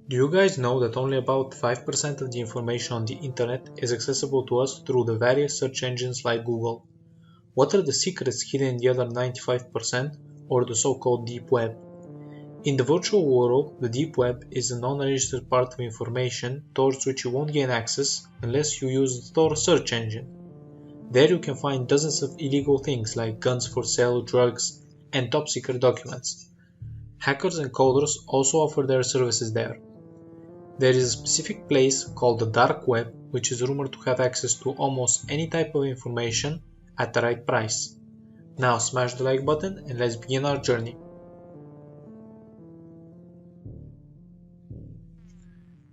Do you guys know that only about 5% of the information on the internet is accessible to us through the various search engines like Google? What are the secrets hidden in the other 95%, or the so-called deep web? In the virtual world, the deep web is a non-registered part of information towards which you won't gain access unless you use the Tor search engine. There you can find dozens of illegal things like guns for sale, drugs, and top-secret documents. Hackers and coders also offer their services there. There is a specific place called the dark web, which is rumored to have access to almost any type of information at the right price. Now smash the like button and let's begin our journey.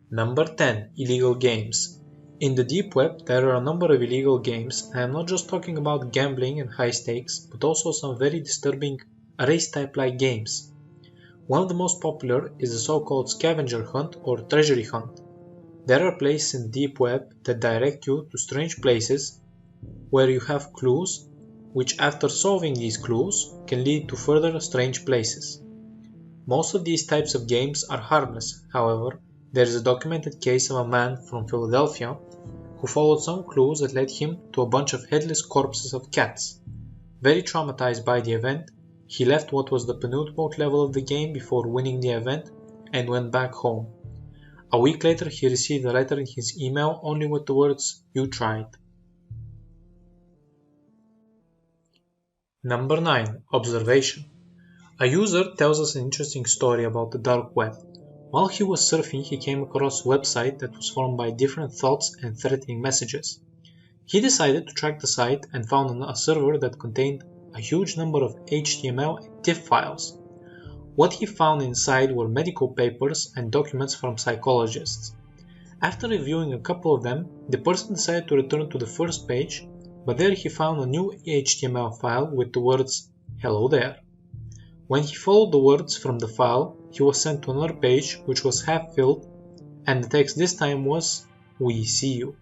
Number 10. Illegal games. In the deep web, there are a number of illegal games, and I'm not just talking about gambling and high stakes, but also some very disturbing race-type like games. One of the most popular is the so-called scavenger hunt or treasury hunt. There are places in the deep web that direct you to strange places where you have clues, which after solving these clues can lead to further strange places. Most of these types of games are harmless, however. There is a documented case of a man from Philadelphia who followed some clues that led him to a bunch of headless corpses of cats. Very traumatized by the event, he left what was the penultimate level of the game before winning the event and went back home. A week later he received a letter in his email only with the words, "You tried." Number 9. Observation. A user tells us an interesting story about the dark web. While he was surfing, he came across a website that was formed by different thoughts and threatening messages. He decided to track the site and found a server that contained a huge number of HTML and TIFF files. What he found inside were medical papers and documents from psychologists. After reviewing a couple of them, the person decided to return to the first page, but there he found a new HTML file with the words, "Hello there." When he followed the words from the file, he was sent to another page which was half filled, and the text this time was, "We see you."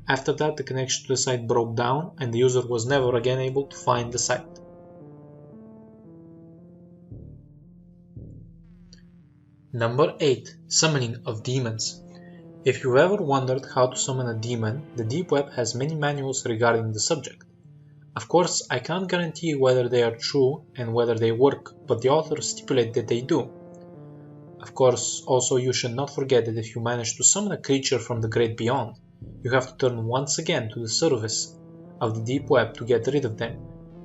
After that, the connection to the site broke down and the user was never again able to find the site. Number 8. Summoning of demons. If you've ever wondered how to summon a demon, the deep web has many manuals regarding the subject. Of course, I can't guarantee whether they are true and whether they work, but the authors stipulate that they do. Of course, also you should not forget that if you manage to summon a creature from the great beyond, you have to turn once again to the service of the deep web to get rid of them,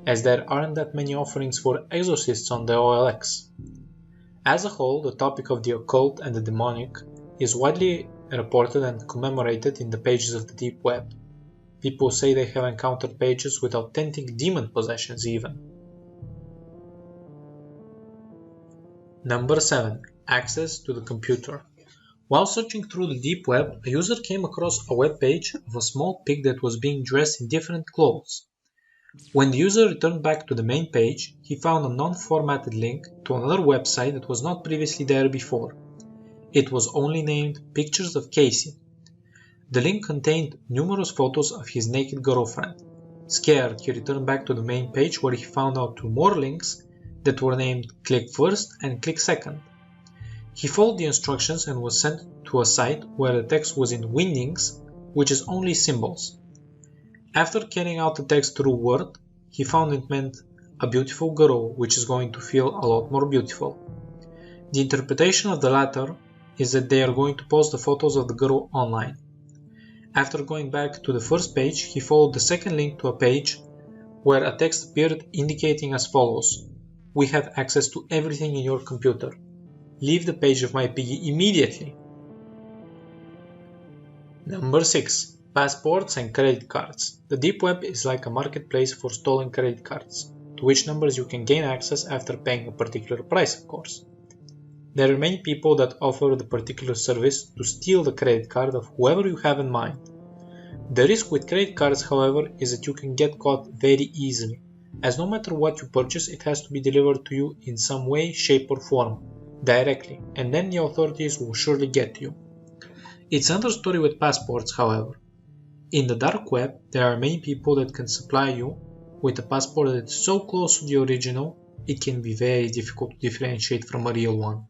as there aren't that many offerings for exorcists on the OLX. As a whole, the topic of the occult and the demonic is widely reported and commemorated in the pages of the deep web. People say they have encountered pages with authentic demon possessions even. Number 7. Access to the computer. While searching through the deep web, a user came across a web page of a small pig that was being dressed in different clothes. When the user returned back to the main page, he found a non-formatted link to another website that was not previously there before. It was only named Pictures of Casey. The link contained numerous photos of his naked girlfriend. Scared, he returned back to the main page where he found out 2 more links that were named Click First and Click Second. He followed the instructions and was sent to a site where the text was in Wingdings, which is only symbols. After carrying out the text through Word, he found it meant a beautiful girl, which is going to feel a lot more beautiful. The interpretation of the latter is that they are going to post the photos of the girl online. After going back to the first page, he followed the second link to a page where a text appeared indicating as follows: "We have access to everything in your computer. Leave the page of my piggy immediately." Number 6. Passports and credit cards. The deep web is like a marketplace for stolen credit cards, to which numbers you can gain access after paying a particular price, of course. There are many people that offer the particular service to steal the credit card of whoever you have in mind. The risk with credit cards, however, is that you can get caught very easily, as no matter what you purchase, it has to be delivered to you in some way, shape or form, directly, and then the authorities will surely get you. It's another story with passports, however. In the dark web, there are many people that can supply you with a passport that is so close to the original, it can be very difficult to differentiate from a real one.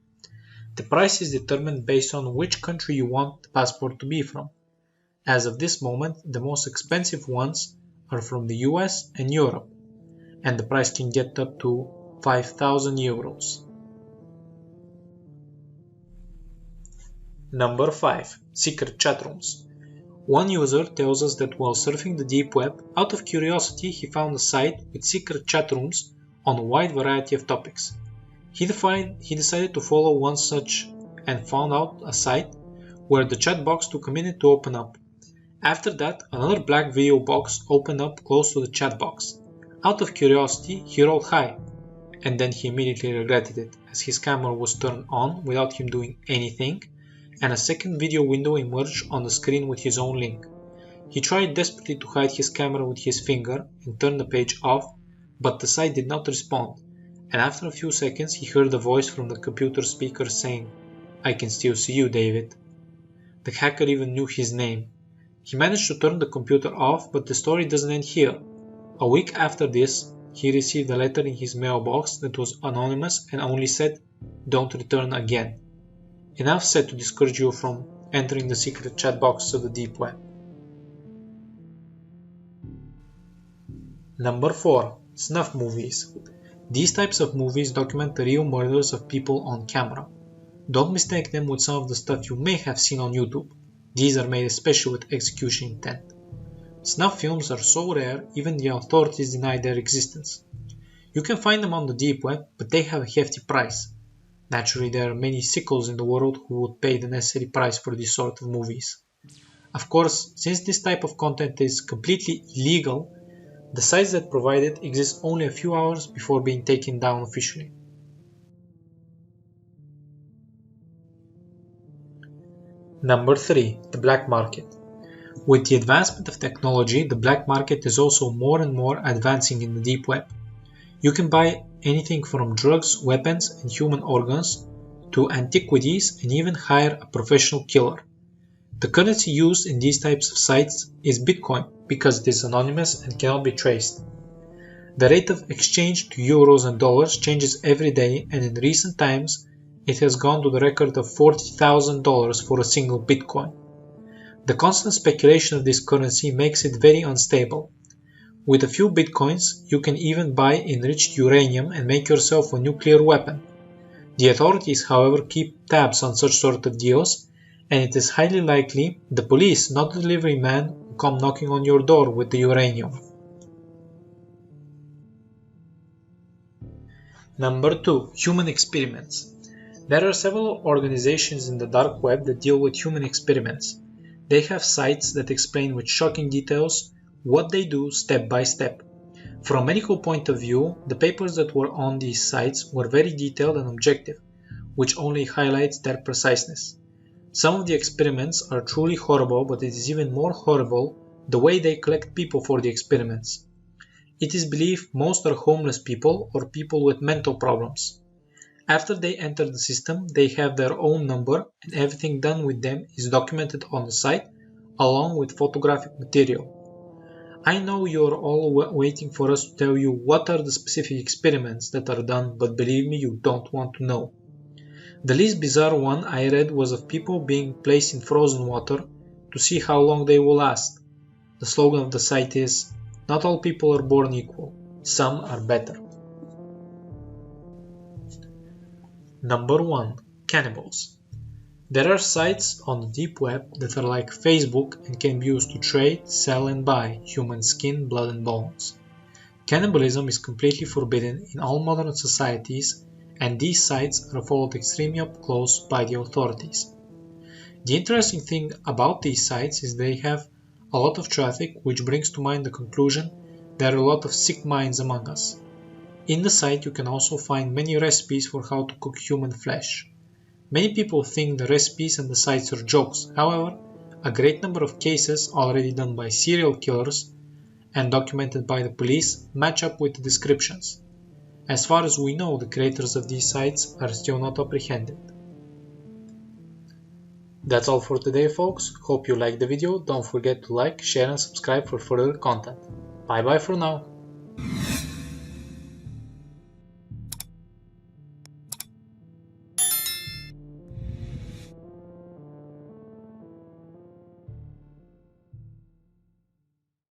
The price is determined based on which country you want the passport to be from. As of this moment, the most expensive ones are from the US and Europe, and the price can get up to 5,000 euros. Number 5. Secret chat rooms. One user tells us that while surfing the deep web, out of curiosity he found a site with secret chat rooms on a wide variety of topics. He decided to follow one such and found out a site where the chat box took a minute to open up. After that, another black video box opened up close to the chat box. Out of curiosity, he wrote hi, and then he immediately regretted it, as his camera was turned on without him doing anything, and a second video window emerged on the screen with his own link. He tried desperately to hide his camera with his finger and turn the page off, but the site did not respond, and after a few seconds he heard a voice from the computer speaker saying, "I can still see you, David." The hacker even knew his name. He managed to turn the computer off, but the story doesn't end here. A week after this, he received a letter in his mailbox that was anonymous and only said, "Don't return again." Enough said to discourage you from entering the secret chat box of the deep web. Number 4. Snuff movies. These types of movies document the real murders of people on camera. Don't mistake them with some of the stuff you may have seen on YouTube. These are made especially with execution intent. Snuff films are so rare, even the authorities deny their existence. You can find them on the deep web, but they have a hefty price. Naturally, there are many sickos in the world who would pay the necessary price for this sort of movies. Of course, since this type of content is completely illegal, the sites that provide it exist only a few hours before being taken down officially. Number 3. The black market. With the advancement of technology, the black market is also more and more advancing in the deep web. You can buy anything from drugs, weapons, and human organs to antiquities, and even hire a professional killer. The currency used in these types of sites is Bitcoin because it is anonymous and cannot be traced. The rate of exchange to euros and dollars changes every day, and in recent times it has gone to the record of $40,000 for a single Bitcoin. The constant speculation of this currency makes it very unstable. With a few Bitcoins, you can even buy enriched uranium and make yourself a nuclear weapon. The authorities, however, keep tabs on such sort of deals, and it is highly likely the police, not the delivery man, will come knocking on your door with the uranium. Number 2. Human experiments. There are several organizations in the dark web that deal with human experiments. They have sites that explain with shocking details what they do step by step. From a medical point of view, the papers that were on these sites were very detailed and objective, which only highlights their preciseness. Some of the experiments are truly horrible, but it is even more horrible the way they collect people for the experiments. It is believed most are homeless people or people with mental problems. After they enter the system, they have their own number, and everything done with them is documented on the site along with photographic material. I know you are all waiting for us to tell you what are the specific experiments that are done, but believe me, you don't want to know. The least bizarre one I read was of people being placed in frozen water to see how long they will last. The slogan of the site is, "Not all people are born equal, some are better." Number 1. Cannibals. There are sites on the deep web that are like Facebook and can be used to trade, sell and buy human skin, blood and bones. Cannibalism is completely forbidden in all modern societies, and these sites are followed extremely up close by the authorities. The interesting thing about these sites is they have a lot of traffic, which brings to mind the conclusion there are a lot of sick minds among us. In the site you can also find many recipes for how to cook human flesh. Many people think the recipes and the sites are jokes. However, a great number of cases already done by serial killers and documented by the police match up with the descriptions. As far as we know, the creators of these sites are still not apprehended. That's all for today, folks. Hope you liked the video. Don't forget to like, share and subscribe for further content. Bye bye for now.